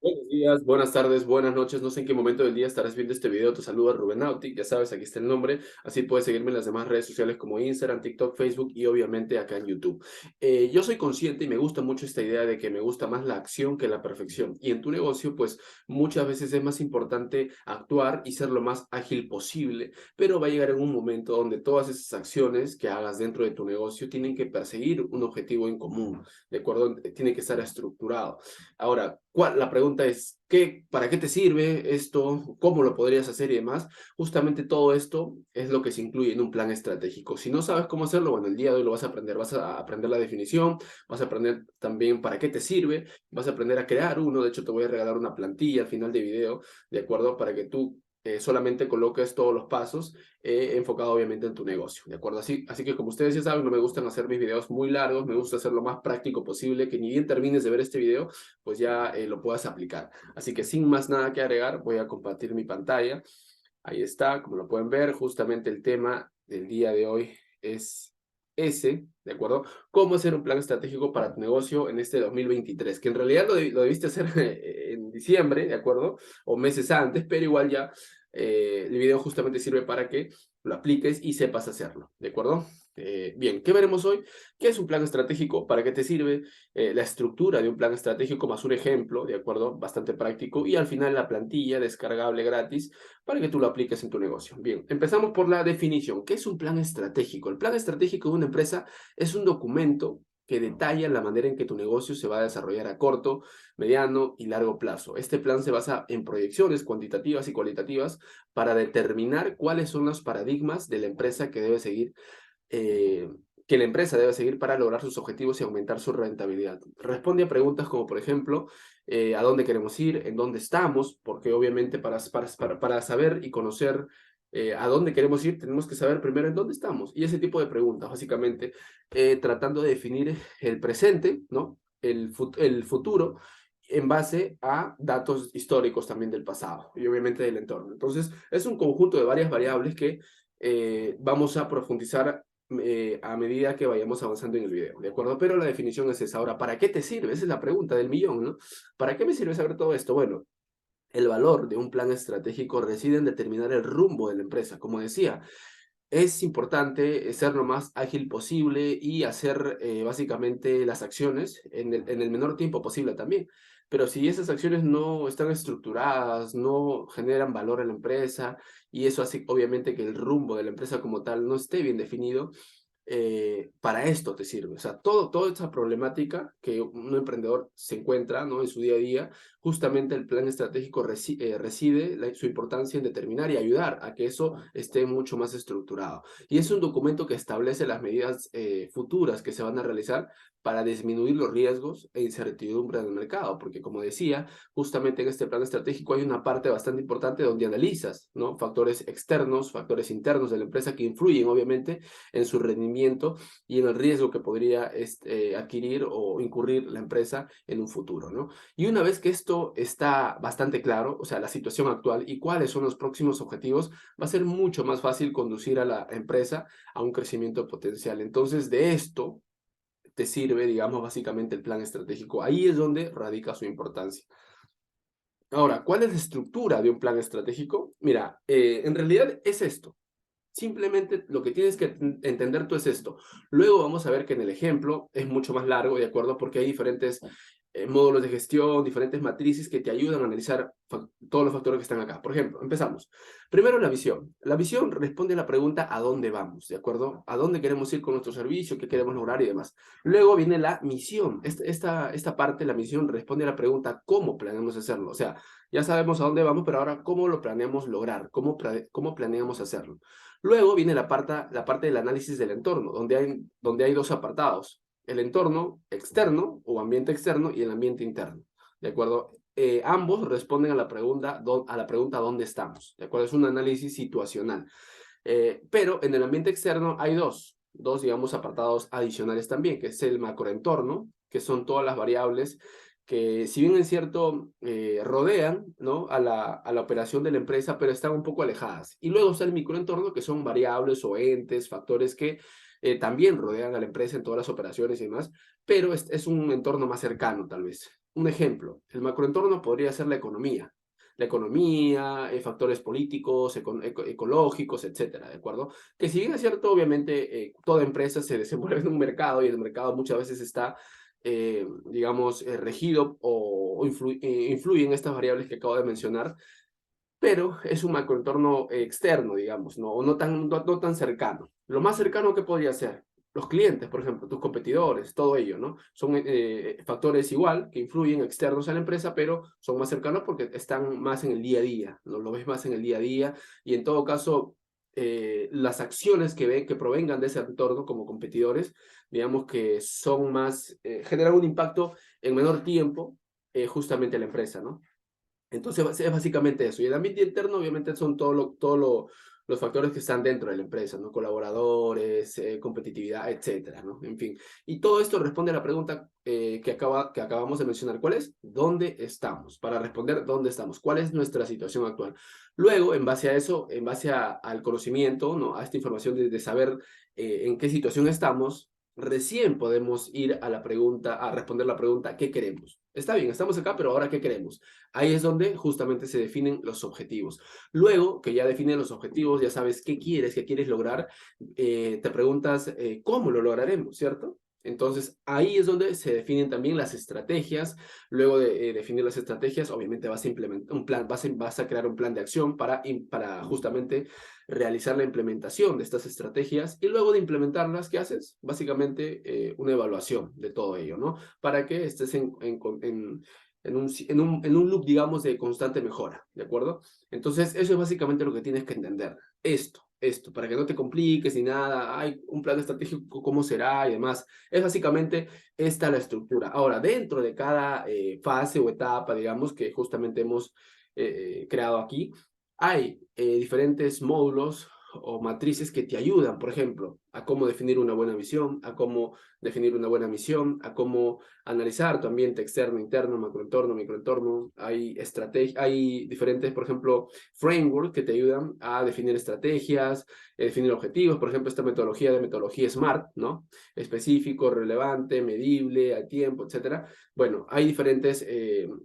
Buenos días, buenas tardes, buenas noches. No sé en qué momento del día estarás viendo este video. Te saluda Rubén Auti. Ya sabes, aquí está el nombre. Así puedes seguirme en las demás redes sociales como Instagram, TikTok, Facebook y obviamente acá en YouTube. Yo soy consciente y me gusta mucho esta idea de que me gusta más la acción que la perfección. Y en tu negocio, pues muchas veces es más importante actuar y ser lo más ágil posible. Pero va a llegar en un momento donde todas esas acciones que hagas dentro de tu negocio tienen que perseguir un objetivo en común. ¿De acuerdo? Tiene que estar estructurado. Ahora, la pregunta es, ¿para qué te sirve esto? ¿Cómo lo podrías hacer y demás? Justamente todo esto es lo que se incluye en un plan estratégico. Si no sabes cómo hacerlo, bueno, el día de hoy lo vas a aprender. Vas a aprender la definición, vas a aprender también para qué te sirve, vas a aprender a crear uno. De hecho, te voy a regalar una plantilla al final del video, ¿de acuerdo? Para que tú solamente coloques todos los pasos enfocado obviamente en tu negocio, ¿de acuerdo? Así que como ustedes ya saben, no me gustan hacer mis videos muy largos, me gusta hacer lo más práctico posible, que ni bien termines de ver este video, pues ya lo puedas aplicar. Así que sin más nada que agregar, voy a compartir mi pantalla. Ahí está, como lo pueden ver, justamente el tema del día de hoy es ese, ¿de acuerdo? ¿Cómo hacer un plan estratégico para tu negocio en este 2023? Que en realidad lo debiste hacer en diciembre, ¿de acuerdo? O meses antes, pero igual ya el video justamente sirve para que lo apliques y sepas hacerlo, ¿de acuerdo? Bien, ¿qué veremos hoy? ¿Qué es un plan estratégico? ¿Para qué te sirve? La estructura de un plan estratégico más un ejemplo, ¿de acuerdo? Bastante práctico. Y al final la plantilla descargable gratis para que tú lo apliques en tu negocio. Bien, empezamos por la definición. ¿Qué es un plan estratégico? El plan estratégico de una empresa es un documento que detalla la manera en que tu negocio se va a desarrollar a corto, mediano y largo plazo. Este plan se basa en proyecciones cuantitativas y cualitativas para determinar cuáles son los paradigmas de la empresa que debe seguir eh, que la empresa debe seguir para lograr sus objetivos y aumentar su rentabilidad. Responde a preguntas como, por ejemplo, a dónde queremos ir, en dónde estamos, porque obviamente para saber y conocer a dónde queremos ir, tenemos que saber primero en dónde estamos. Y ese tipo de preguntas, básicamente, tratando de definir el presente, ¿no? El futuro en base a datos históricos también del pasado y obviamente del entorno. Entonces, es un conjunto de varias variables que vamos a profundizar a medida que vayamos avanzando en el video, ¿de acuerdo? Pero la definición es esa. Ahora, ¿para qué te sirve? Esa es la pregunta del millón, ¿no? ¿Para qué me sirve saber todo esto? Bueno, el valor de un plan estratégico reside en determinar el rumbo de la empresa. Como decía, es importante ser lo más ágil posible y hacer básicamente las acciones en el menor tiempo posible también. Pero si esas acciones no están estructuradas, no generan valor en la empresa y eso hace obviamente que el rumbo de la empresa como tal no esté bien definido, para esto te sirve. O sea, toda esa problemática que un emprendedor se encuentra, ¿no? En su día a día, justamente el plan estratégico reside su importancia en determinar y ayudar a que eso esté mucho más estructurado. Y es un documento que establece las medidas futuras que se van a realizar para disminuir los riesgos e incertidumbre del mercado, porque como decía, justamente en este plan estratégico hay una parte bastante importante donde analizas, ¿no? Factores externos, factores internos de la empresa que influyen obviamente en su rendimiento y en el riesgo que podría adquirir o incurrir la empresa en un futuro, ¿no? Y una vez que esto está bastante claro, o sea, la situación actual y cuáles son los próximos objetivos, va a ser mucho más fácil conducir a la empresa a un crecimiento potencial. Entonces, de esto te sirve, digamos, básicamente el plan estratégico. Ahí es donde radica su importancia. Ahora, ¿cuál es la estructura de un plan estratégico? Mira, en realidad es esto. Simplemente lo que tienes que entender tú es esto. Luego vamos a ver que en el ejemplo es mucho más largo, ¿de acuerdo? Porque hay diferentes módulos de gestión, diferentes matrices que te ayudan a analizar todos los factores que están acá. Por ejemplo, empezamos. Primero, la visión. La visión responde a la pregunta ¿a dónde vamos? ¿De acuerdo? ¿A dónde queremos ir con nuestro servicio? ¿Qué queremos lograr y demás? Luego viene la misión. Esta parte, la misión, responde a la pregunta ¿cómo planeamos hacerlo? O sea, ya sabemos a dónde vamos, pero ahora ¿cómo lo planeamos lograr? ¿Cómo planeamos hacerlo? Luego viene la parte del análisis del entorno, donde hay dos apartados, el entorno externo o ambiente externo y el ambiente interno, ¿de acuerdo? Ambos responden a la pregunta ¿dónde estamos? ¿De acuerdo? Es un análisis situacional. Pero en el ambiente externo hay dos, digamos, apartados adicionales también, que es el macroentorno, que son todas las variables que, si bien es cierto, rodean, ¿no? a la operación de la empresa, pero están un poco alejadas. Y luego está el microentorno, que son variables o entes, factores que también rodean a la empresa en todas las operaciones y demás, pero es un entorno más cercano, tal vez. un ejemplo, el macroentorno podría ser la economía, factores políticos, ecológicos, etcétera, ¿de acuerdo? Que si bien es cierto, obviamente, toda empresa se desenvuelve en un mercado y el mercado muchas veces está, digamos, regido o influye en estas variables que acabo de mencionar, pero es un macroentorno externo, digamos, ¿no? O no tan cercano. Lo más cercano que podría ser los clientes, por ejemplo, tus competidores, todo ello, ¿no? Son factores igual que influyen externos a la empresa, pero son más cercanos porque están más en el día a día, ¿no? Lo ves más en el día a día y en todo caso, las acciones que provengan de ese entorno como competidores, digamos que son más, generan un impacto en menor tiempo justamente a la empresa, ¿no? Entonces es básicamente eso. Y el ambiente interno obviamente son los factores que están dentro de la empresa, ¿no? Colaboradores, competitividad, etcétera, ¿no? En fin. Y todo esto responde a la pregunta que acabamos de mencionar. ¿Cuál es? ¿Dónde estamos? Para responder, ¿dónde estamos? ¿Cuál es nuestra situación actual? Luego, en base a eso, en base al conocimiento, ¿no? A esta información de saber en qué situación estamos, recién podemos ir a la pregunta, a responder la pregunta, ¿qué queremos? Está bien, estamos acá, pero ahora, ¿qué queremos? Ahí es donde justamente se definen los objetivos. Luego que ya definen los objetivos, ya sabes qué quieres lograr, te preguntas cómo lo lograremos, ¿cierto? Entonces, ahí es donde se definen también las estrategias. Luego de definir las estrategias, obviamente vas a implementar un plan, vas a crear un plan de acción para justamente realizar la implementación de estas estrategias. Y luego de implementarlas, ¿qué haces? Básicamente una evaluación de todo ello, ¿no? Para que estés en un loop, digamos, de constante mejora, ¿de acuerdo? Entonces, eso es básicamente lo que tienes que entender. Para que no te compliques ni nada, hay un plan estratégico, ¿cómo será? Y demás. Es básicamente esta la estructura. Ahora, dentro de cada fase o etapa, digamos, que justamente hemos creado aquí, hay diferentes módulos o matrices que te ayudan, por ejemplo, a cómo definir una buena visión, a cómo definir una buena misión, a cómo analizar tu ambiente externo, interno, macroentorno, microentorno. Hay diferentes, por ejemplo, frameworks que te ayudan a definir estrategias, definir objetivos. Por ejemplo, esta metodología SMART, ¿no? Específico, relevante, medible, a tiempo, etcétera. Bueno, hay diferentes,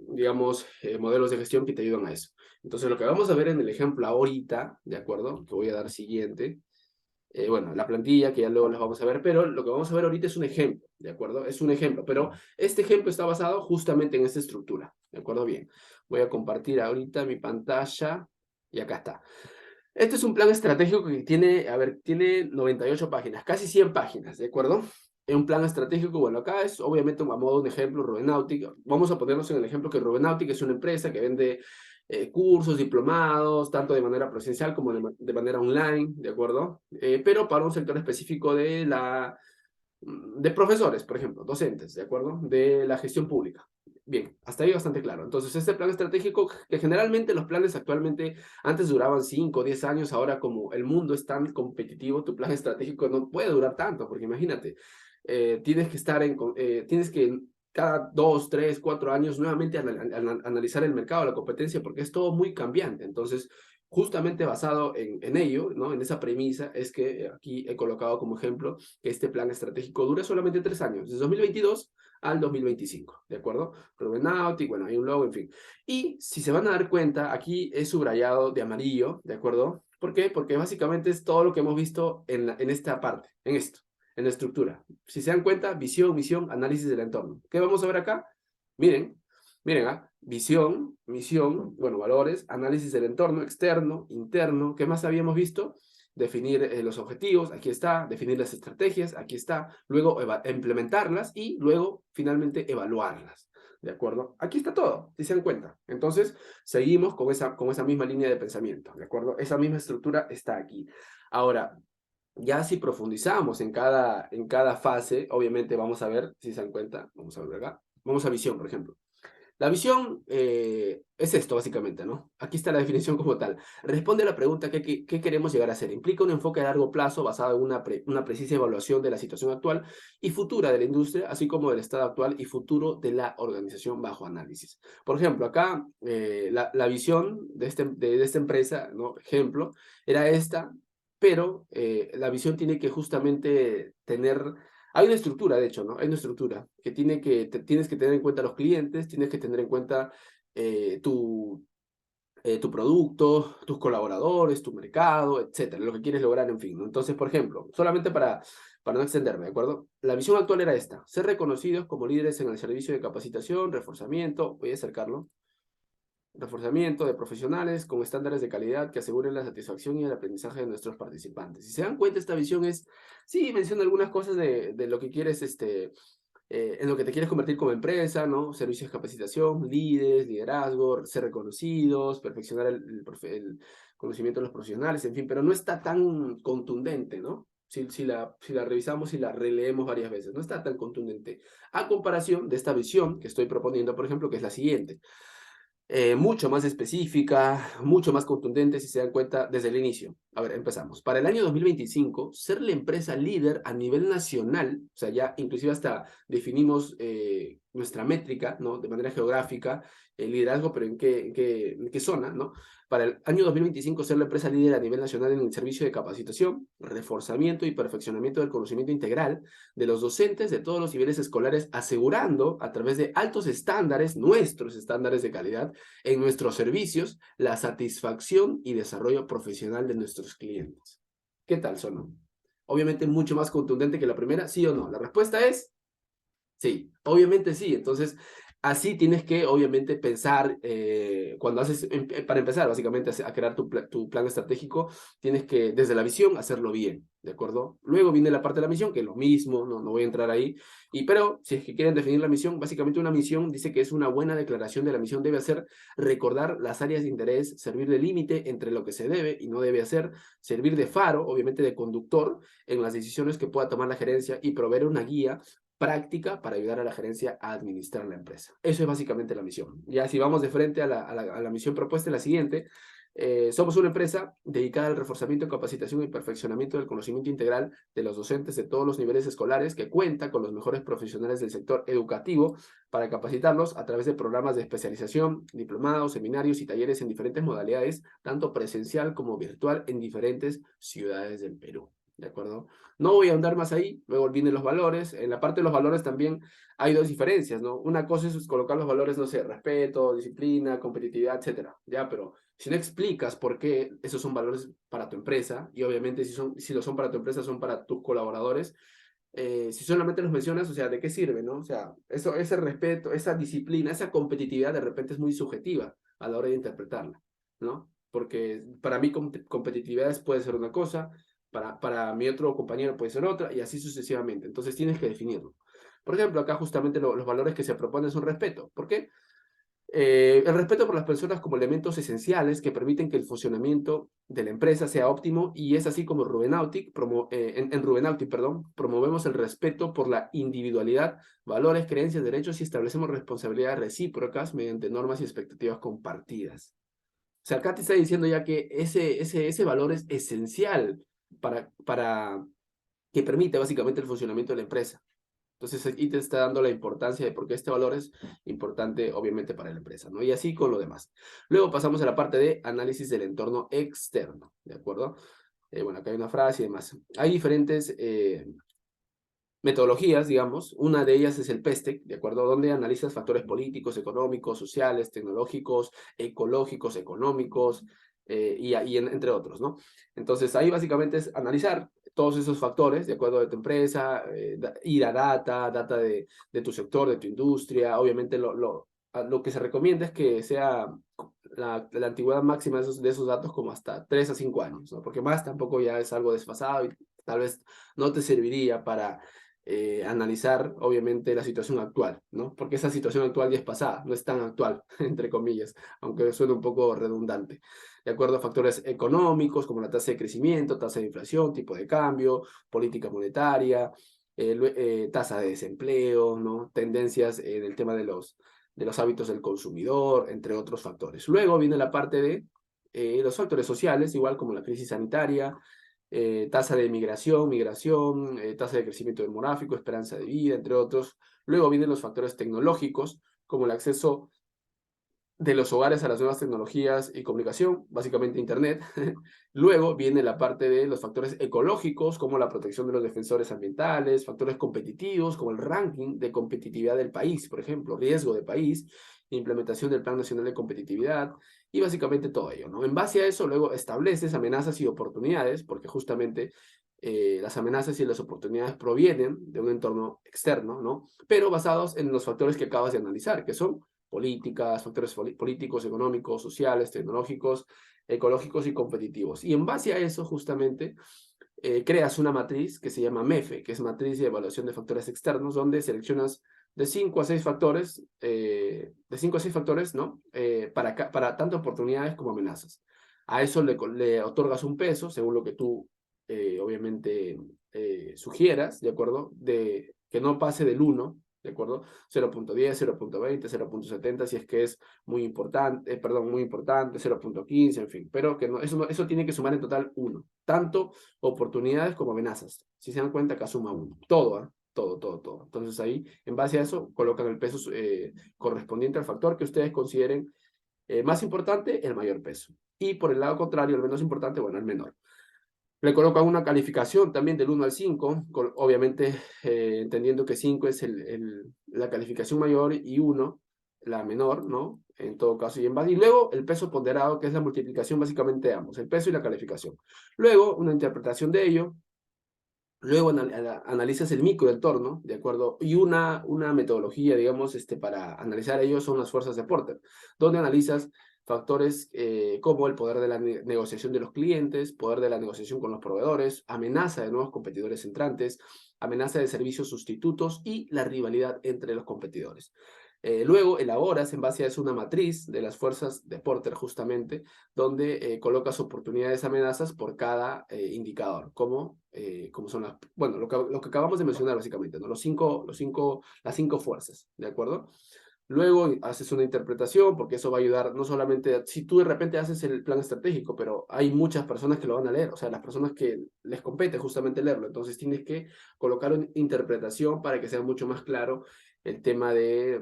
digamos, modelos de gestión que te ayudan a eso. Entonces, lo que vamos a ver en el ejemplo ahorita, ¿de acuerdo? Que voy a dar siguiente. Bueno, la plantilla, que ya luego les vamos a ver, pero lo que vamos a ver ahorita es un ejemplo, ¿de acuerdo? Es un ejemplo, pero este ejemplo está basado justamente en esta estructura, ¿de acuerdo? Bien, voy a compartir ahorita mi pantalla y acá está. Este es un plan estratégico que tiene, a ver, tiene 98 páginas, casi 100 páginas, ¿de acuerdo? Es un plan estratégico, bueno, acá es obviamente a modo de un ejemplo, Rubenautic. Vamos a ponernos en el ejemplo que Rubenautic es una empresa que vende cursos, diplomados, tanto de manera presencial como de manera online, ¿de acuerdo? Pero para un sector específico de profesores, por ejemplo, docentes, ¿de acuerdo? De la gestión pública. Bien, hasta ahí bastante claro. Entonces, este plan estratégico, que generalmente los planes actualmente antes duraban 5 o 10 años, ahora como el mundo es tan competitivo, tu plan estratégico no puede durar tanto, porque imagínate, tienes que tienes que cada 2, 3, 4 años nuevamente analizar el mercado, la competencia, porque es todo muy cambiante. Entonces, justamente basado en ello, ¿no? En esa premisa, es que aquí he colocado como ejemplo que este plan estratégico dura solamente 3 años, desde 2022 al 2025, ¿de acuerdo? Rubenautic, bueno, hay un logo, en fin. Y si se van a dar cuenta, aquí es subrayado de amarillo, ¿de acuerdo? ¿Por qué? Porque básicamente es todo lo que hemos visto en esta parte, en esto, en la estructura. Si se dan cuenta, visión, misión, análisis del entorno. ¿Qué vamos a ver acá? Miren, miren, visión, misión, bueno, valores, análisis del entorno externo, interno. ¿Qué más habíamos visto? Definir los objetivos, aquí está, definir las estrategias, aquí está, luego implementarlas y luego finalmente evaluarlas, ¿de acuerdo? Aquí está todo, si se dan cuenta. Entonces, seguimos con esa misma línea de pensamiento, ¿de acuerdo? Esa misma estructura está aquí. Ahora, ya si profundizamos en cada fase, obviamente vamos a ver, si se dan cuenta, vamos a ver acá, vamos a visión, por ejemplo. La visión es esto, básicamente, ¿no? Aquí está la definición como tal. Responde a la pregunta ¿qué queremos llegar a ser? Implica un enfoque a largo plazo basado en una precisa evaluación de la situación actual y futura de la industria, así como del estado actual y futuro de la organización bajo análisis. Por ejemplo, acá la visión de esta empresa, ¿no? Ejemplo, era esta, pero la visión tiene que justamente tener Hay una estructura, de hecho, ¿no? Hay una estructura que tienes que tener en cuenta los clientes, tienes que tener en cuenta eh, tu, tu producto, tus colaboradores, tu mercado, etcétera, lo que quieres lograr, en fin, ¿no? Entonces, por ejemplo, solamente para no extenderme, ¿de acuerdo? La visión actual era esta: ser reconocidos como líderes en el servicio de capacitación, reforzamiento, voy a acercarlo, reforzamiento de profesionales con estándares de calidad que aseguren la satisfacción y el aprendizaje de nuestros participantes. Si se dan cuenta, esta visión es, sí, menciona algunas cosas de lo que quieres, en lo que te quieres convertir como empresa, ¿no? Servicios de capacitación, líderes, liderazgo, ser reconocidos, perfeccionar el conocimiento de los profesionales, en fin, pero no está tan contundente, ¿no? Si la revisamos y la releemos varias veces, no está tan contundente. A comparación de esta visión que estoy proponiendo, por ejemplo, que es la siguiente: mucho más específica, mucho más contundente, si se dan cuenta, desde el inicio. A ver, empezamos. Para el año 2025, ser la empresa líder a nivel nacional, o sea, ya inclusive hasta definimos nuestra métrica, ¿no? De manera geográfica, el liderazgo, pero en qué zona, ¿no? Para el año 2025, ser la empresa líder a nivel nacional en el servicio de capacitación, reforzamiento y perfeccionamiento del conocimiento integral de los docentes de todos los niveles escolares, asegurando a través de altos estándares, nuestros estándares de calidad, en nuestros servicios, la satisfacción y desarrollo profesional de nuestros clientes. ¿Qué tal sonó? Obviamente mucho más contundente que la primera, ¿sí o no? La respuesta es sí, obviamente sí. Entonces, así tienes que, obviamente, pensar, cuando haces, para empezar, básicamente, a crear tu plan estratégico, tienes que, desde la visión, hacerlo bien, ¿de acuerdo? Luego viene la parte de la misión, que es lo mismo, no voy a entrar ahí, pero si es que quieren definir la misión, básicamente una misión dice que es una buena declaración de la misión, debe hacer recordar las áreas de interés, servir de límite entre lo que se debe y no debe hacer, servir de faro, obviamente de conductor, en las decisiones que pueda tomar la gerencia y proveer una guía práctica para ayudar a la gerencia a administrar la empresa. Eso es básicamente la misión. Ya si vamos de frente a la misión propuesta, la siguiente: somos una empresa dedicada al reforzamiento, capacitación y perfeccionamiento del conocimiento integral de los docentes de todos los niveles escolares, que cuenta con los mejores profesionales del sector educativo para capacitarlos a través de programas de especialización, diplomados, seminarios y talleres en diferentes modalidades, tanto presencial como virtual, en diferentes ciudades del Perú. ¿De acuerdo? No voy a andar más ahí, luego vienen los valores. En la parte de los valores también hay dos diferencias, ¿no? Una cosa es colocar los valores, no sé, respeto, disciplina, competitividad, etcétera, ¿ya? Pero si no explicas por qué esos son valores para tu empresa, y obviamente si lo son para tu empresa, son para tus colaboradores, si solamente los mencionas, o sea, ¿de qué sirve, no? O sea, ese respeto, esa disciplina, esa competitividad de repente es muy subjetiva a la hora de interpretarla, ¿no? Porque para mí competitividad puede ser una cosa, para mi otro compañero puede ser otra, y así sucesivamente. Entonces tienes que definirlo. Por ejemplo, acá justamente los valores que se proponen son respeto. ¿Por qué? El respeto por las personas como elementos esenciales que permiten que el funcionamiento de la empresa sea óptimo, y es así como Rubenautic, en Rubenautic, perdón, promovemos el respeto por la individualidad, valores, creencias, derechos, y establecemos responsabilidades recíprocas mediante normas y expectativas compartidas. O sea, acá te está diciendo ya que ese valor es esencial para que permite básicamente el funcionamiento de la empresa. Entonces aquí te está dando la importancia de por qué este valor es importante, obviamente, para la empresa, ¿no? Y así con lo demás. Luego pasamos a la parte de análisis del entorno externo, ¿de acuerdo? Bueno, acá hay una frase y demás. Hay diferentes metodologías, digamos. Una de ellas es el PESTEC, ¿de acuerdo? Donde analizas factores políticos, económicos, sociales, tecnológicos, ecológicos, económicos, entre otros, ¿no? Entonces ahí básicamente es analizar todos esos factores, de acuerdo, de tu empresa, ir a data de tu sector, de tu industria. Obviamente lo que se recomienda es que sea la antigüedad máxima de esos datos como hasta 3 a 5 años, ¿no? Porque más tampoco ya es algo desfasado y tal vez no te serviría para analizar, obviamente, la situación actual, ¿no? Porque esa situación actual ya es pasada, no es tan actual, entre comillas, aunque suene un poco redundante. De acuerdo a factores económicos, como la tasa de crecimiento, tasa de inflación, tipo de cambio, política monetaria, tasa de desempleo, ¿no? Tendencias del tema de los hábitos del consumidor, entre otros factores. Luego viene la parte de los factores sociales, igual como la crisis sanitaria, tasa de migración, tasa de crecimiento demográfico, esperanza de vida, entre otros. Luego vienen los factores tecnológicos, como el acceso de los hogares a las nuevas tecnologías y comunicación, básicamente Internet. Luego viene la parte de los factores ecológicos, como la protección de los defensores ambientales, factores competitivos, como el ranking de competitividad del país, por ejemplo, riesgo de país, implementación del Plan Nacional de Competitividad, y básicamente todo ello, ¿no? En base a eso, luego estableces amenazas y oportunidades, porque justamente las amenazas y las oportunidades provienen de un entorno externo, ¿no? Pero basados en los factores que acabas de analizar, que son políticas, factores políticos, económicos, sociales, tecnológicos, ecológicos y competitivos. Y en base a eso, justamente, creas una matriz que se llama MEFE, que es matriz de evaluación de factores externos, donde seleccionas de 5 a 6 factores, ¿no? Para tanto oportunidades como amenazas. A eso le otorgas un peso, según lo que tú, obviamente, sugieras, ¿de acuerdo? Que no pase del 1, ¿de acuerdo? 0.10, 0.20, 0.70, si es que es muy importante, muy importante, 0.15, en fin, pero que no, eso tiene que sumar en total 1, tanto oportunidades como amenazas. Si se dan cuenta, acá suma 1, todo, ¿eh? Todo, todo, todo. Entonces ahí, en base a eso, colocan el peso correspondiente al factor que ustedes consideren más importante, el mayor peso. Y por el lado contrario, el menos importante, bueno, el menor. Le colocan una calificación también del 1 al 5, obviamente entendiendo que 5 es la calificación mayor y 1 la menor, ¿no? En todo caso, y luego el peso ponderado, que es la multiplicación básicamente de ambos, el peso y la calificación. Luego, una interpretación de ello. Luego analizas el microentorno, ¿de acuerdo? Y una metodología, digamos, para analizar ello son las fuerzas de Porter, donde analizas factores como el poder de la negociación de los clientes, poder de la negociación con los proveedores, amenaza de nuevos competidores entrantes, amenaza de servicios sustitutos y la rivalidad entre los competidores. Luego elaboras en base a eso una matriz de las fuerzas de Porter justamente, donde colocas oportunidades, amenazas por cada indicador, como son bueno, lo que acabamos de mencionar básicamente, ¿no? Las cinco fuerzas, ¿de acuerdo? Luego haces una interpretación, porque eso va a ayudar no solamente, si tú de repente haces el plan estratégico, pero hay muchas personas que lo van a leer, o sea, las personas que les compete justamente leerlo, entonces tienes que colocar una interpretación para que sea mucho más claro el tema de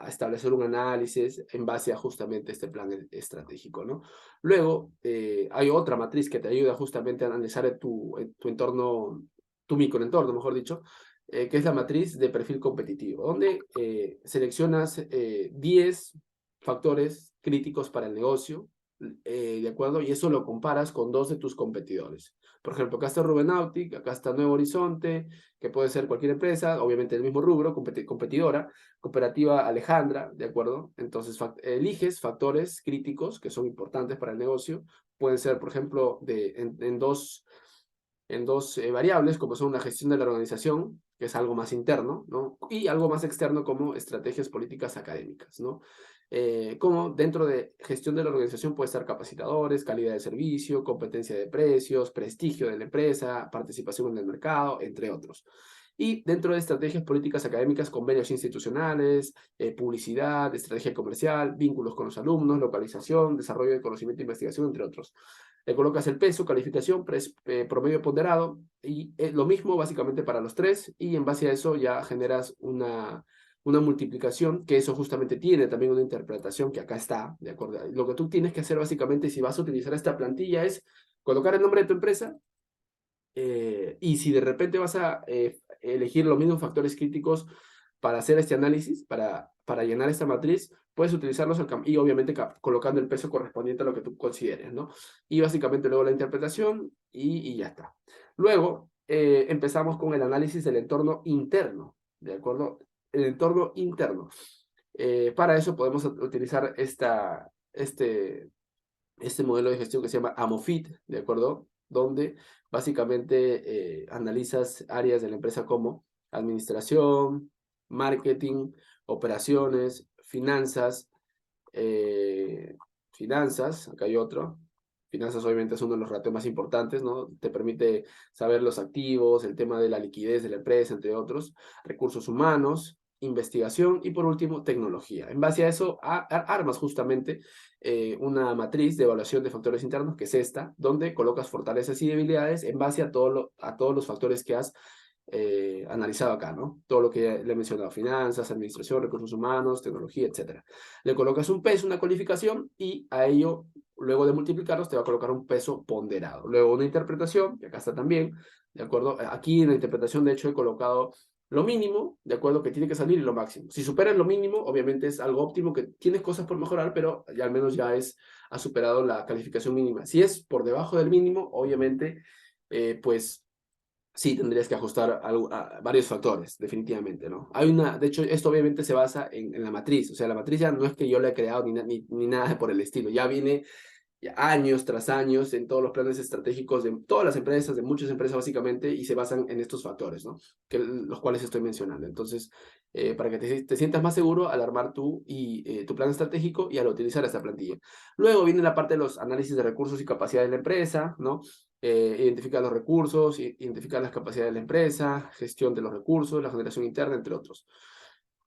establecer un análisis en base a justamente este plan estratégico, ¿no? Luego, hay otra matriz que te ayuda justamente a analizar tu entorno, tu microentorno, mejor dicho, que es la matriz de perfil competitivo, donde seleccionas 10 factores críticos para el negocio, ¿de acuerdo? Y eso lo comparas con 2 de tus competidores. Por ejemplo, acá está Rubenautic, acá está Nuevo Horizonte, que puede ser cualquier empresa, obviamente el mismo rubro, competidora, Cooperativa Alejandra, ¿de acuerdo? Entonces, eliges factores críticos que son importantes para el negocio. Pueden ser, por ejemplo, en dos variables, como son la gestión de la organización, que es algo más interno, ¿no? Y algo más externo como estrategias políticas académicas, ¿no? Como dentro de gestión de la organización puede estar capacitadores, calidad de servicio, competencia de precios, prestigio de la empresa, participación en el mercado, entre otros. Y dentro de estrategias políticas académicas, convenios institucionales, publicidad, estrategia comercial, vínculos con los alumnos, localización, desarrollo de conocimiento e investigación, entre otros. Le colocas el peso, calificación, promedio ponderado, y lo mismo básicamente para los tres, y en base a eso ya generas una multiplicación, que eso justamente tiene también una interpretación que acá está, ¿de acuerdo? Lo que tú tienes que hacer básicamente si vas a utilizar esta plantilla es colocar el nombre de tu empresa, y si de repente vas a elegir los mismos factores críticos para hacer este análisis, para llenar esta matriz, puedes utilizarlos y obviamente colocando el peso correspondiente a lo que tú consideres, ¿no? Y básicamente luego la interpretación y ya está. Luego empezamos con el análisis del entorno interno, ¿de acuerdo? El entorno interno. Para eso podemos utilizar este modelo de gestión que se llama AMOFIT, ¿de acuerdo? Donde básicamente analizas áreas de la empresa como administración, marketing, operaciones, finanzas, acá hay otro. Finanzas obviamente es uno de los ratos más importantes, ¿no? Te permite saber los activos, el tema de la liquidez de la empresa, entre otros, recursos humanos, investigación y por último, tecnología. En base a eso, armas justamente una matriz de evaluación de factores internos, que es esta, donde colocas fortalezas y debilidades en base a todos los factores que has analizado acá, ¿no? Todo lo que ya le he mencionado, finanzas, administración, recursos humanos, tecnología, etcétera. Le colocas un peso, una calificación, y a ello, luego de multiplicarlos, te va a colocar un peso ponderado. Luego una interpretación, que acá está también, ¿de acuerdo? Aquí en la interpretación, de hecho, he colocado lo mínimo, ¿de acuerdo? Que tiene que salir, y lo máximo. Si superas lo mínimo, obviamente es algo óptimo, que tienes cosas por mejorar, pero ya al menos ha superado la calificación mínima. Si es por debajo del mínimo, obviamente, pues sí, tendrías que ajustar a varios factores, definitivamente, ¿no? De hecho, esto obviamente se basa en la matriz, o sea, la matriz ya no es que yo la he creado ni nada por el estilo, ya viene años tras años en todos los planes estratégicos de todas las empresas, de muchas empresas básicamente, y se basan en estos factores, ¿no? Los cuales estoy mencionando. Entonces, para que te sientas más seguro al armar tu plan estratégico y al utilizar esta plantilla. Luego viene la parte de los análisis de recursos y capacidades de la empresa, ¿no? Identificar los recursos, identificar las capacidades de la empresa, gestión de los recursos, la generación interna, entre otros.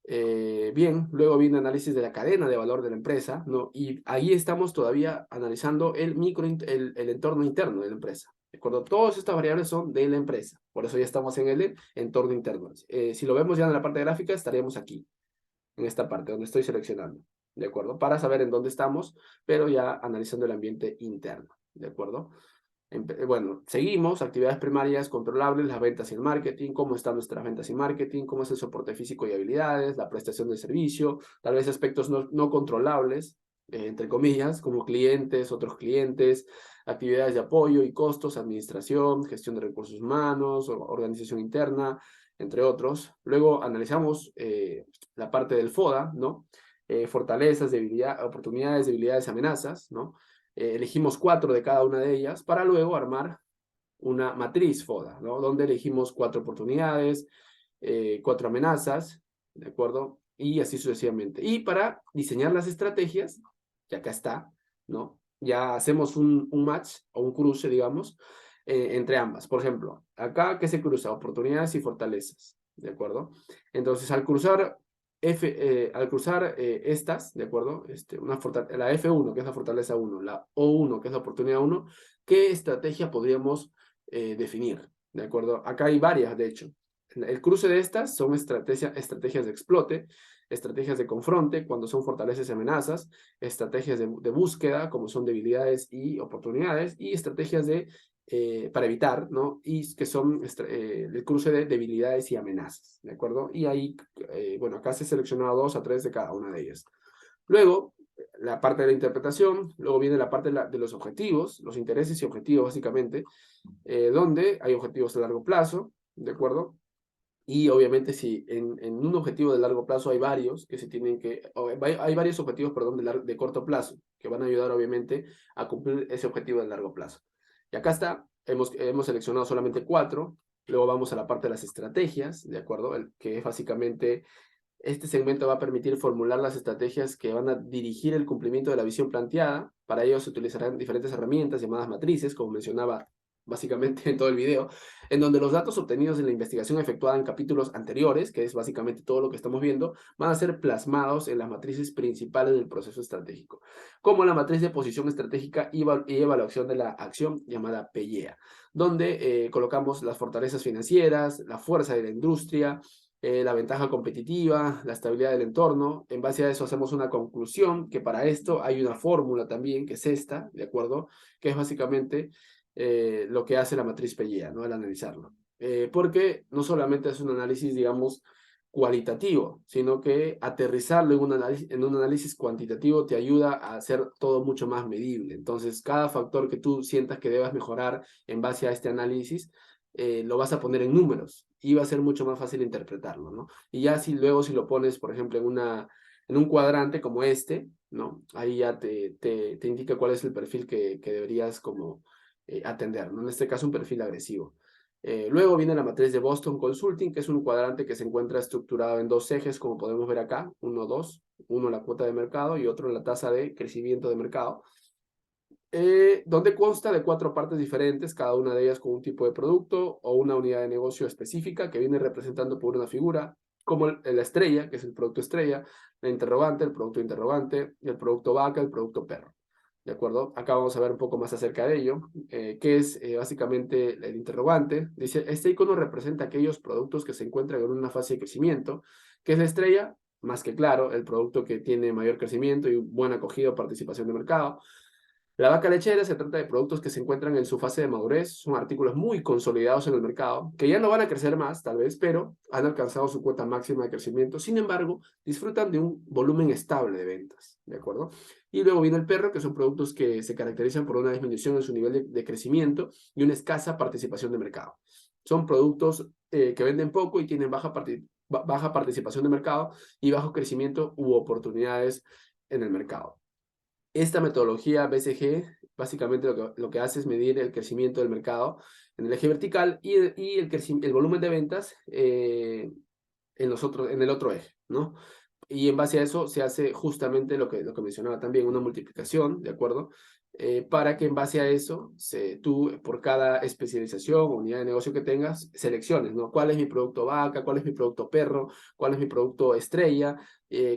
Bien, luego viene análisis de la cadena de valor de la empresa, ¿no? Y ahí estamos todavía analizando el entorno interno de la empresa. ¿De acuerdo? Todas estas variables son de la empresa, por eso ya estamos en el entorno interno. Si lo vemos ya en la parte gráfica, estaríamos aquí, en esta parte donde estoy seleccionando, ¿de acuerdo? Para saber en dónde estamos, pero ya analizando el ambiente interno, ¿de acuerdo? Bueno, seguimos, actividades primarias controlables, las ventas y el marketing, cómo están nuestras ventas y marketing, cómo es el soporte físico y habilidades, la prestación de servicio, tal vez aspectos no controlables, entre comillas, como clientes, otros clientes, actividades de apoyo y costos, administración, gestión de recursos humanos, organización interna, entre otros. Luego analizamos la parte del FODA, ¿no? Fortalezas, oportunidades, debilidades, amenazas, ¿no? Elegimos 4 de cada una de ellas para luego armar una matriz FODA, ¿no? Donde elegimos 4 oportunidades, 4 amenazas, ¿de acuerdo? Y así sucesivamente. Y para diseñar las estrategias, que acá está, ¿no? Ya hacemos un match o un cruce, digamos, entre ambas. Por ejemplo, acá, ¿qué se cruza? Oportunidades y fortalezas, ¿de acuerdo? Entonces, al cruzar estas, ¿de acuerdo? La F1, que es la fortaleza 1, la O1, que es la oportunidad 1, ¿qué estrategia podríamos definir? ¿De acuerdo? Acá hay varias, de hecho. El cruce de estas son estrategias de explote, estrategias de confronte, cuando son fortalezas y amenazas, estrategias de búsqueda, como son debilidades y oportunidades, y estrategias para evitar, ¿no? Y que son el cruce de debilidades y amenazas, ¿de acuerdo? Y ahí, bueno, acá se seleccionado 2 a 3 de cada una de ellas. Luego, la parte de la interpretación, luego viene la parte de los objetivos, los intereses y objetivos, básicamente, donde hay objetivos a largo plazo, ¿de acuerdo? Y obviamente si en un objetivo de largo plazo hay varios que se tienen hay varios objetivos, perdón, de corto plazo, que van a ayudar obviamente a cumplir ese objetivo de largo plazo. Y acá está, hemos seleccionado solamente 4, luego vamos a la parte de las estrategias, ¿de acuerdo? Que es básicamente, este segmento va a permitir formular las estrategias que van a dirigir el cumplimiento de la visión planteada. Para ello se utilizarán diferentes herramientas llamadas matrices, como mencionaba básicamente en todo el video, en donde los datos obtenidos en la investigación efectuada en capítulos anteriores, que es básicamente todo lo que estamos viendo, van a ser plasmados en las matrices principales del proceso estratégico, como la matriz de posición estratégica y evaluación de la acción llamada PEIEA, donde colocamos las fortalezas financieras, la fuerza de la industria, la ventaja competitiva, la estabilidad del entorno. En base a eso hacemos una conclusión, que para esto hay una fórmula también, que es esta, ¿de acuerdo? Que es básicamente lo que hace la matriz PEIEA, ¿no? Al analizarlo. Porque no solamente es un análisis, digamos, cualitativo, sino que aterrizarlo en un análisis cuantitativo te ayuda a hacer todo mucho más medible. Entonces, cada factor que tú sientas que debas mejorar en base a este análisis, lo vas a poner en números y va a ser mucho más fácil interpretarlo, ¿no? Y ya si lo pones, por ejemplo, en un cuadrante como este, ¿no? Ahí ya te indica cuál es el perfil que deberías como atender, ¿no? En este caso, un perfil agresivo. Luego viene la matriz de Boston Consulting, que es un cuadrante que se encuentra estructurado en 2 ejes, como podemos ver acá, 1, 2, uno la cuota de mercado y otro la tasa de crecimiento de mercado, donde consta de 4 partes diferentes, cada una de ellas con un tipo de producto o una unidad de negocio específica que viene representando por una figura, como la estrella, que es el producto estrella, la interrogante, el producto interrogante, el producto vaca, el producto perro. ¿de acuerdo? Acá vamos a ver un poco más acerca de ello, que es básicamente el interrogante. Dice, este icono representa aquellos productos que se encuentran en una fase de crecimiento, que es la estrella, más que claro, el producto que tiene mayor crecimiento y buena acogida o participación de mercado. La vaca lechera se trata de productos que se encuentran en su fase de madurez, son artículos muy consolidados en el mercado, que ya no van a crecer más, tal vez, pero han alcanzado su cuota máxima de crecimiento. Sin embargo, disfrutan de un volumen estable de ventas, ¿de acuerdo? Y luego viene el perro, que son productos que se caracterizan por una disminución en su nivel de crecimiento y una escasa participación de mercado. Son productos que venden poco y tienen baja participación de mercado y bajo crecimiento u oportunidades en el mercado. Esta metodología BCG básicamente lo que hace es medir el crecimiento del mercado en el eje vertical y el volumen de ventas en el otro eje, ¿no? Y en base a eso se hace justamente lo que mencionaba también, una multiplicación, ¿de acuerdo? Para que en base a eso, tú por cada especialización o unidad de negocio que tengas, selecciones, ¿no? ¿Cuál es mi producto vaca? ¿Cuál es mi producto perro? ¿Cuál es mi producto estrella?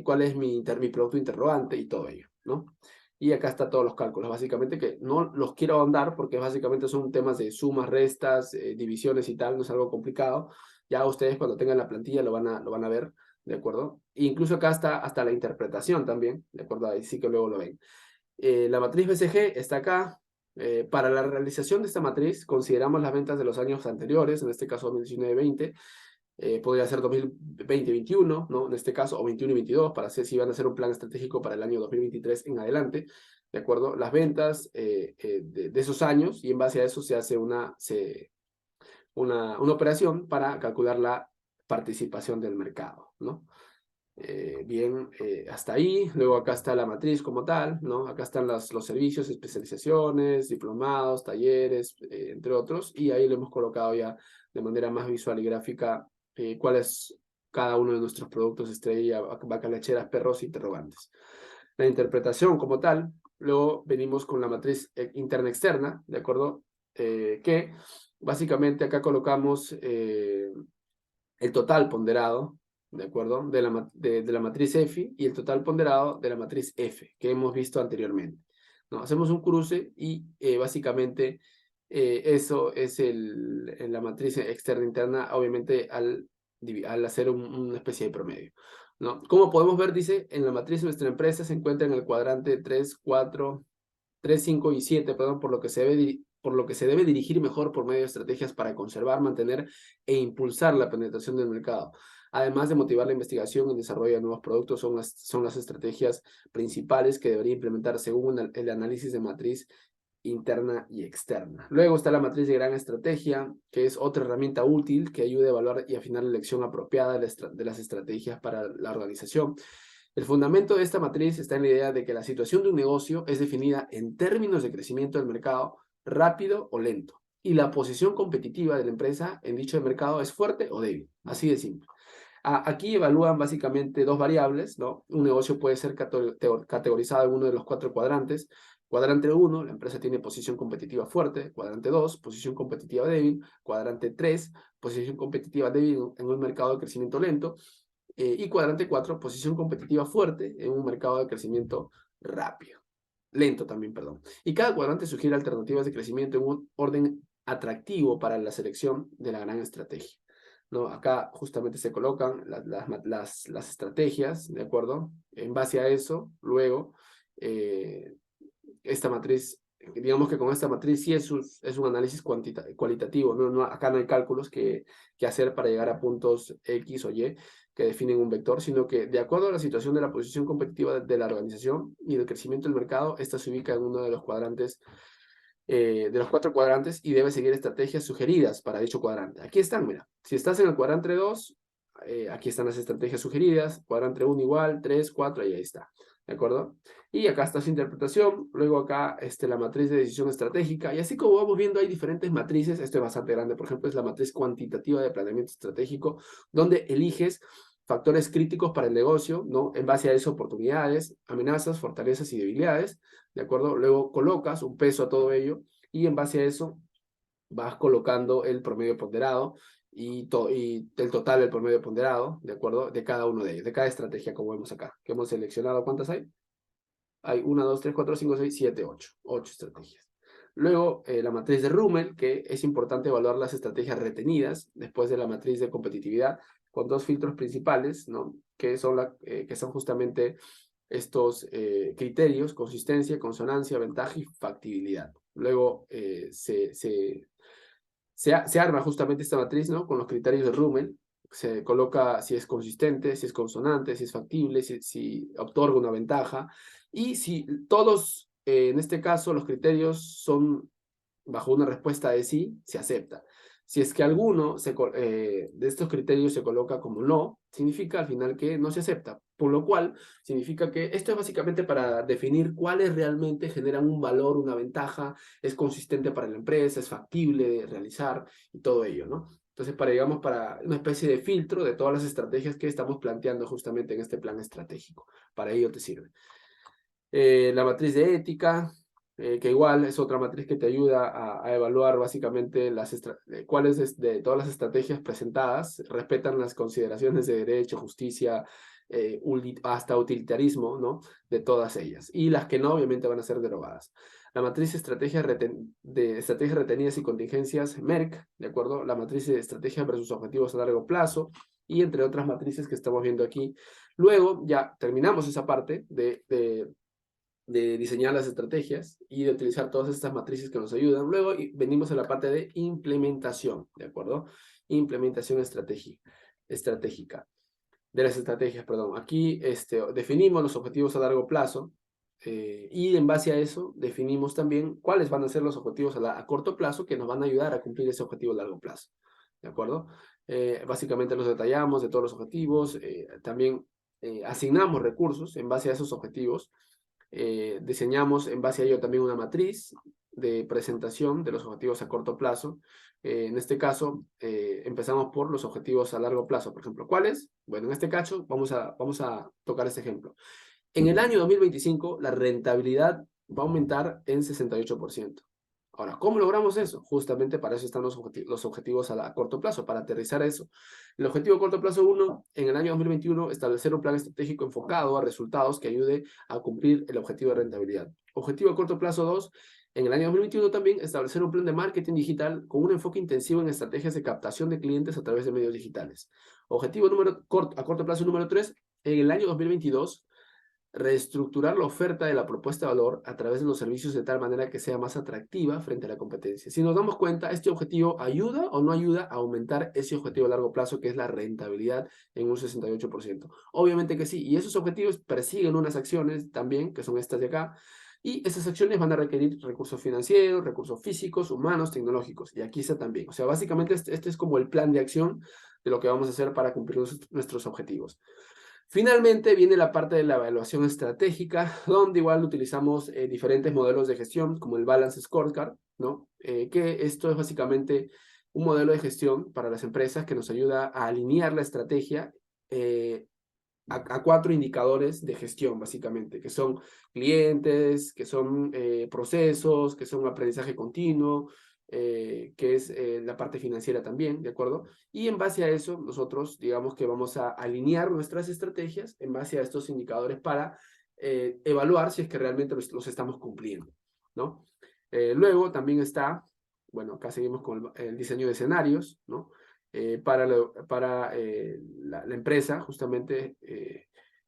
¿Cuál es mi producto interrogante? Y todo ello, ¿no? Y acá está todos los cálculos, básicamente, que no los quiero ahondar porque básicamente son temas de sumas, restas, divisiones y tal, no es algo complicado. Ya ustedes cuando tengan la plantilla lo van a ver, ¿de acuerdo? E incluso acá está hasta la interpretación también, ¿de acuerdo? Ahí sí que luego lo ven. La matriz BCG está acá. Para la realización de esta matriz consideramos las ventas de los años anteriores, en este caso 2019-20, podría ser 2020-21, ¿no? En este caso, o 21 y 22, para hacer si van a hacer un plan estratégico para el año 2023 en adelante, ¿de acuerdo? Las ventas de esos años y en base a eso se hace una operación para calcular la participación del mercado, ¿no? Bien, hasta ahí. Luego acá está la matriz como tal, ¿no? Acá están los servicios, especializaciones, diplomados, talleres, entre otros. Y ahí le hemos colocado ya de manera más visual y gráfica cuál es cada uno de nuestros productos estrella, vacas lecheras, perros, interrogantes. La interpretación como tal, luego venimos con la matriz interna-externa, ¿de acuerdo? Que básicamente acá colocamos el total ponderado, ¿de acuerdo? De la matriz F y el total ponderado de la matriz F, que hemos visto anteriormente, ¿no? Hacemos un cruce y básicamente eso es la matriz externa interna, obviamente al hacer una especie de promedio, ¿no? Como podemos ver, dice, en la matriz nuestra empresa se encuentra en el cuadrante 3, 4, 3, 5 y 7, perdón, por lo que se debe dirigir mejor por medio de estrategias para conservar, mantener e impulsar la penetración del mercado. Además de motivar la investigación y desarrollo de nuevos productos, son las estrategias principales que debería implementar según el análisis de matriz interna y externa. Luego está la matriz de gran estrategia, que es otra herramienta útil que ayuda a evaluar y afinar la elección apropiada de las estrategias para la organización. El fundamento de esta matriz está en la idea de que la situación de un negocio es definida en términos de crecimiento del mercado rápido o lento, y la posición competitiva de la empresa en dicho mercado es fuerte o débil, así de simple. Aquí evalúan básicamente dos variables, ¿no? Un negocio puede ser categorizado en uno de los cuatro cuadrantes. Cuadrante 1, la empresa tiene posición competitiva fuerte. Cuadrante 2, posición competitiva débil. Cuadrante 3, posición competitiva débil en un mercado de crecimiento lento. Y cuadrante 4, posición competitiva fuerte en un mercado de crecimiento rápido. Lento también, perdón. Y cada cuadrante sugiere alternativas de crecimiento en un orden atractivo para la selección de la gran estrategia, ¿no? Acá justamente se colocan las estrategias, ¿de acuerdo? En base a eso, luego, esta matriz, digamos que con esta matriz sí es un análisis cualitativo, ¿no? Acá no hay cálculos que hacer para llegar a puntos X o Y que definen un vector, sino que de acuerdo a la situación de la posición competitiva de la organización y del crecimiento del mercado, esta se ubica en uno de los cuadrantes, de los cuatro cuadrantes, y debe seguir estrategias sugeridas para dicho cuadrante. Aquí están, mira, si estás en el cuadrante 2, aquí están las estrategias sugeridas, cuadrante 1 igual, 3, 4, y ahí está, ¿de acuerdo? Y acá está su interpretación, luego acá la matriz de decisión estratégica, y así como vamos viendo hay diferentes matrices, esto es bastante grande, por ejemplo, es la matriz cuantitativa de planeamiento estratégico, donde eliges factores críticos para el negocio, ¿no? En base a eso, oportunidades, amenazas, fortalezas y debilidades, ¿de acuerdo? Luego colocas un peso a todo ello y en base a eso vas colocando el promedio ponderado y el total del promedio ponderado, ¿de acuerdo? De cada uno de ellos, de cada estrategia, como vemos acá, que hemos seleccionado. ¿Cuántas hay? Hay 1, 2, 3, 4, 5, 6, 7, 8. 8 estrategias. Luego, la matriz de Rummel, que es importante evaluar las estrategias retenidas después de la matriz de competitividad, con dos filtros principales, ¿no? Que son justamente estos criterios: consistencia, consonancia, ventaja y factibilidad. Luego se arma justamente esta matriz, ¿no? Con los criterios de Rummel. Se coloca si es consistente, si es consonante, si es factible, si otorga una ventaja. Y si todos, en este caso, los criterios son bajo una respuesta de sí, se acepta. Si es que alguno de estos criterios se coloca como no, significa al final que no se acepta. Por lo cual, significa que esto es básicamente para definir cuáles realmente generan un valor, una ventaja, es consistente para la empresa, es factible de realizar y todo ello, ¿no? Entonces, digamos, para una especie de filtro de todas las estrategias que estamos planteando justamente en este plan estratégico. Para ello te sirve. La matriz de ética, que igual es otra matriz que te ayuda a evaluar básicamente cuáles de todas las estrategias presentadas respetan las consideraciones de derecho, justicia, hasta utilitarismo, ¿no? De todas ellas. Y las que no, obviamente, van a ser derogadas. La matriz de estrategias retenidas y contingencias, MERC, ¿de acuerdo? La matriz de estrategias versus objetivos a largo plazo, y entre otras matrices que estamos viendo aquí. Luego ya terminamos esa parte de diseñar las estrategias y de utilizar todas estas matrices que nos ayudan. Luego venimos a la parte de implementación, ¿de acuerdo? Implementación estratégica de las estrategias, perdón. Aquí definimos los objetivos a largo plazo, y en base a eso definimos también cuáles van a ser los objetivos a corto plazo que nos van a ayudar a cumplir ese objetivo a largo plazo, ¿de acuerdo? Básicamente los detallamos de todos los objetivos, también asignamos recursos en base a esos objetivos. Diseñamos en base a ello también una matriz de presentación de los objetivos a corto plazo. En este caso, empezamos por los objetivos a largo plazo. Por ejemplo, ¿cuáles? Bueno, en este caso vamos a tocar este ejemplo. En el año 2025, la rentabilidad va a aumentar en 68%. Ahora, ¿cómo logramos eso? Justamente para eso están los objetivos a corto plazo, para aterrizar eso. El objetivo a corto plazo 1, en el año 2021, establecer un plan estratégico enfocado a resultados que ayude a cumplir el objetivo de rentabilidad. Objetivo a corto plazo 2, en el año 2021 también, establecer un plan de marketing digital con un enfoque intensivo en estrategias de captación de clientes a través de medios digitales. Objetivo a corto plazo número 3, en el año 2022, reestructurar la oferta de la propuesta de valor a través de los servicios de tal manera que sea más atractiva frente a la competencia. Si nos damos cuenta, ¿este objetivo ayuda o no ayuda a aumentar ese objetivo a largo plazo, que es la rentabilidad en un 68%? Obviamente que sí, y esos objetivos persiguen unas acciones también, que son estas de acá, y esas acciones van a requerir recursos financieros, recursos físicos, humanos, tecnológicos, y aquí está también. O sea, básicamente este es como el plan de acción de lo que vamos a hacer para cumplir nuestros objetivos. Finalmente viene la parte de la evaluación estratégica, donde igual utilizamos diferentes modelos de gestión, como el Balance Scorecard, ¿no? Que esto es básicamente un modelo de gestión para las empresas que nos ayuda a alinear la estrategia a 4 indicadores de gestión, básicamente, que son clientes, que son procesos, que son aprendizaje continuo, que es la parte financiera también, ¿de acuerdo? Y en base a eso, nosotros, digamos que vamos a alinear nuestras estrategias en base a estos indicadores para evaluar si es que realmente los estamos cumpliendo, ¿no? Luego también está, bueno, acá seguimos con el diseño de escenarios, ¿no? Para la empresa, justamente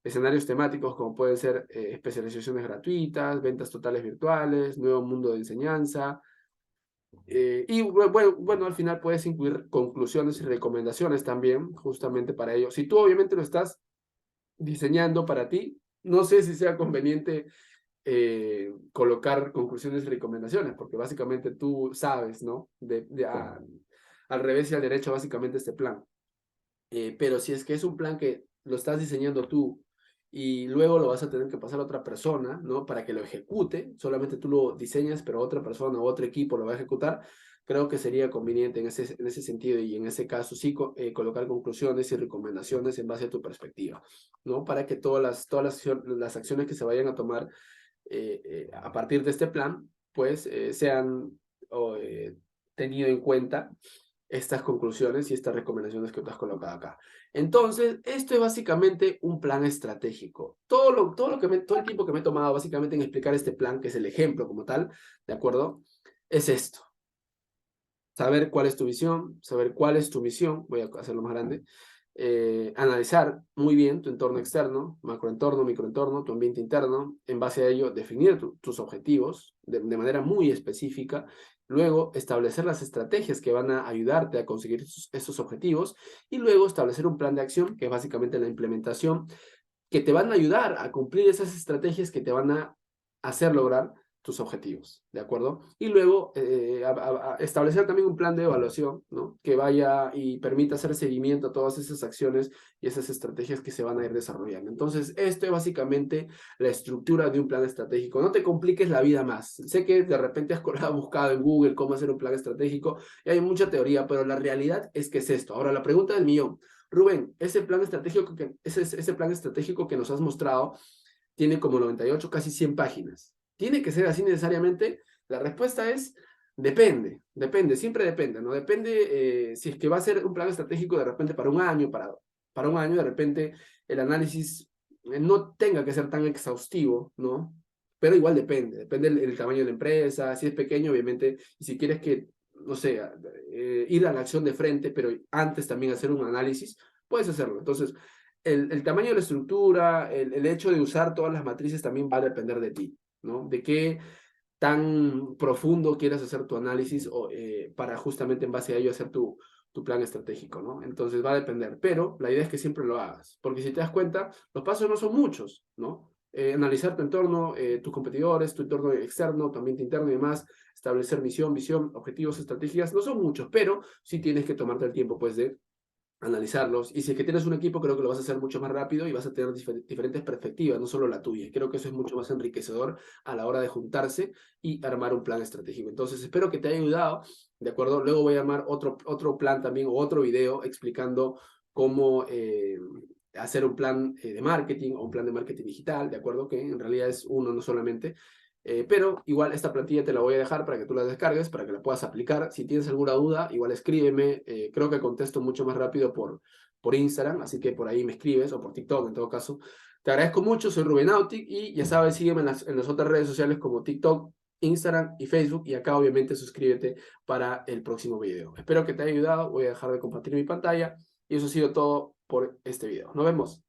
escenarios temáticos como pueden ser especializaciones gratuitas, ventas totales virtuales, nuevo mundo de enseñanza. Y bueno, al final puedes incluir conclusiones y recomendaciones también, justamente para ello. Si tú obviamente lo estás diseñando para ti, no sé si sea conveniente colocar conclusiones y recomendaciones, porque básicamente tú sabes, ¿no? Al revés y al derecho, básicamente este plan. Pero si es que es un plan que lo estás diseñando tú y luego lo vas a tener que pasar a otra persona, ¿no? Para que lo ejecute, solamente tú lo diseñas, pero otra persona o otro equipo lo va a ejecutar, creo que sería conveniente en ese sentido y en ese caso sí colocar conclusiones y recomendaciones en base a tu perspectiva, ¿no? Para que las acciones que se vayan a tomar a partir de este plan, pues sean tenido en cuenta estas conclusiones y estas recomendaciones que tú has colocado acá. Entonces, esto es básicamente un plan estratégico. Todo el tiempo que me he tomado básicamente en explicar este plan, que es el ejemplo como tal, ¿de acuerdo? Es esto. Saber cuál es tu visión, saber cuál es tu misión, voy a hacerlo más grande, analizar muy bien tu entorno externo, macroentorno, microentorno, tu ambiente interno, en base a ello definir tus objetivos de manera muy específica, luego establecer las estrategias que van a ayudarte a conseguir esos objetivos y luego establecer un plan de acción, que es básicamente la implementación, que te van a ayudar a cumplir esas estrategias que te van a hacer lograr tus objetivos, ¿de acuerdo? Y luego a establecer también un plan de evaluación, ¿no? Que vaya y permita hacer seguimiento a todas esas acciones y esas estrategias que se van a ir desarrollando. Entonces, esto es básicamente la estructura de un plan estratégico. No te compliques la vida más. Sé que de repente has buscado en Google cómo hacer un plan estratégico y hay mucha teoría, pero la realidad es que es esto. Ahora, la pregunta del millón. Rubén, ese plan estratégico que nos has mostrado tiene como 98, casi 100 páginas. ¿Tiene que ser así necesariamente? La respuesta es, depende, siempre depende, ¿no? Depende si es que va a ser un plan estratégico de repente para un año, para un año de repente el análisis no tenga que ser tan exhaustivo, ¿no? Pero igual depende el tamaño de la empresa, si es pequeño, obviamente, y si quieres que, no sé, ir a la acción de frente, pero antes también hacer un análisis, puedes hacerlo. Entonces, el tamaño de la estructura, el hecho de usar todas las matrices también va a depender de ti, ¿no? De qué tan profundo quieras hacer tu análisis para justamente en base a ello hacer tu plan estratégico, ¿no? Entonces va a depender, pero la idea es que siempre lo hagas, porque si te das cuenta, los pasos no son muchos, ¿no? Analizar tu entorno, tus competidores, tu entorno externo, tu ambiente interno y demás, establecer visión, objetivos, estrategias, no son muchos, pero sí tienes que tomarte el tiempo, pues, de analizarlos. Y si es que tienes un equipo, creo que lo vas a hacer mucho más rápido y vas a tener diferentes perspectivas, no solo la tuya. Creo que eso es mucho más enriquecedor a la hora de juntarse y armar un plan estratégico. Entonces, espero que te haya ayudado, ¿de acuerdo? Luego voy a armar otro plan también o otro video explicando cómo hacer un plan de marketing o un plan de marketing digital, ¿de acuerdo? Que en realidad es uno, no solamente. Pero igual esta plantilla te la voy a dejar para que tú la descargues, para que la puedas aplicar. Si tienes alguna duda, igual escríbeme. Creo que contesto mucho más rápido por Instagram, así que por ahí me escribes, o por TikTok en todo caso. Te agradezco mucho, soy Rubén Autic y ya sabes, sígueme en las otras redes sociales como TikTok, Instagram y Facebook. Y acá obviamente suscríbete para el próximo video. Espero que te haya ayudado. Voy a dejar de compartir mi pantalla y eso ha sido todo por este video. Nos vemos.